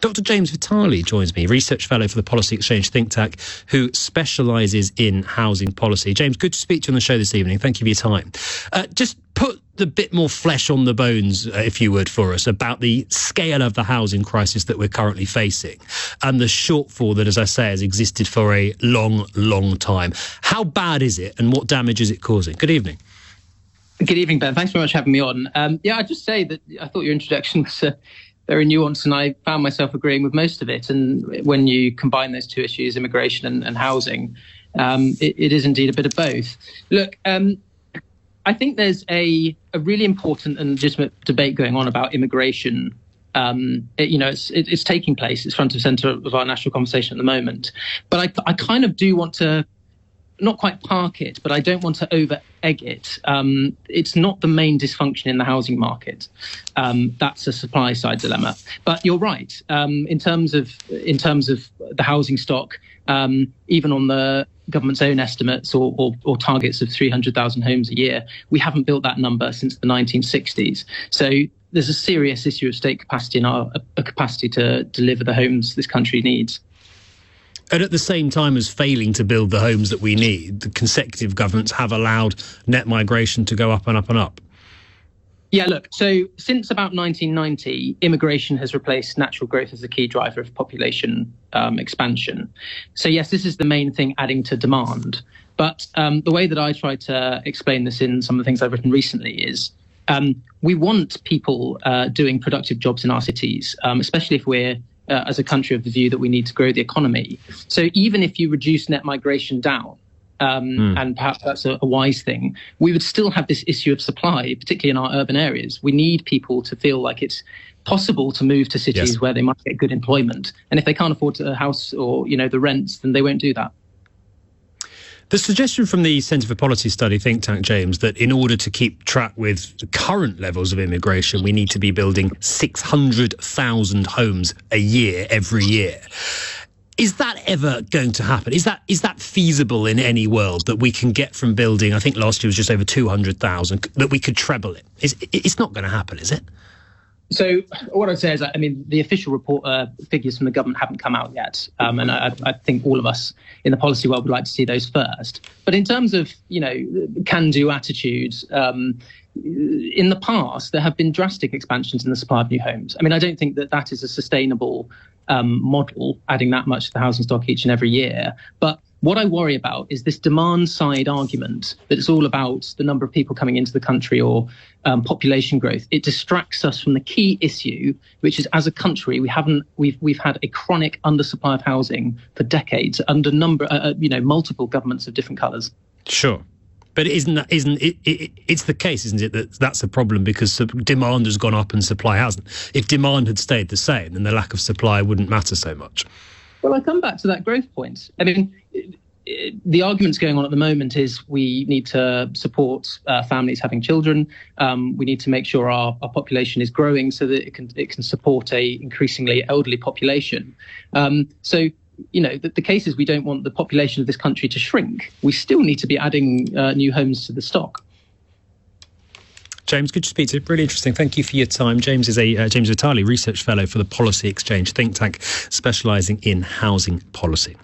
Dr. James Vitali joins me, Research Fellow for the Policy Exchange think tank, who specialises in housing policy. James, good to speak to you on the show this evening. Thank you for your time. Just put a bit more flesh on the bones, if you would, for us, about the scale of the housing crisis that we're currently facing and the shortfall that, as I say, has existed for a long, long time. How bad is it and what damage is it causing? Good evening. Good evening, Ben. Thanks very much for having me on. I'd just say that I thought your introduction was very nuanced, and I found myself agreeing with most of it. And when you combine those two issues, immigration and housing, it is indeed a bit of both. Look, I think there's a really important and legitimate debate going on about immigration. It's taking place. It's front and centre of our national conversation at the moment. But I kind of do want to not quite park it, but I don't want to over-egg it. It's not the main dysfunction in the housing market. That's a supply side dilemma. But you're right. In terms of the housing stock, even on the government's own estimates or targets of 300,000 homes a year, we haven't built that number since the 1960s. So there's a serious issue of state capacity and our capacity to deliver the homes this country needs. And at the same time as failing to build the homes that we need, the consecutive governments have allowed net migration to go up and up and up. Yeah, look, so since about 1990, immigration has replaced natural growth as the key driver of population expansion. So yes, this is the main thing adding to demand. But the way that I try to explain this in some of the things I've written recently is we want people doing productive jobs in our cities, especially if we're as a country of the view that we need to grow the economy. So even if you reduce net migration down, and perhaps that's a wise thing, we would still have this issue of supply, particularly in our urban areas. We need people to feel like it's possible to move to cities where they might get good employment. And if they can't afford a house or, the rents, then they won't do that. The suggestion from the Centre for Policy Study think tank, James, that in order to keep track with the current levels of immigration, we need to be building 600,000 homes a year, every year. Is that ever going to happen? Is that feasible in any world, that we can get from building, I think last year was just over 200,000, that we could treble it? It's not going to happen, is it? So what I'd say is, the official report figures from the government haven't come out yet. And I think all of us in the policy world would like to see those first. But in terms of, can-do attitudes, in the past, there have been drastic expansions in the supply of new homes. I don't think that is a sustainable model, adding that much to the housing stock each and every year. But what I worry about is this demand side argument that it's all about the number of people coming into the country or population growth. It distracts us from the key issue, which is, as a country, we've had a chronic undersupply of housing for decades under multiple governments of different colours. Sure. But it's the case, isn't it, that's a problem because demand has gone up and supply hasn't. If demand had stayed the same, then the lack of supply wouldn't matter so much. Well, I come back to that growth point. The arguments going on at the moment is we need to support families having children. We need to make sure our population is growing so that it can support a increasingly elderly population. The case is we don't want the population of this country to shrink. We still need to be adding new homes to the stock. James, good to speak to you. Really interesting. Thank you for your time. James is James Vitali, Research Fellow for the Policy Exchange think tank, specialising in housing policy.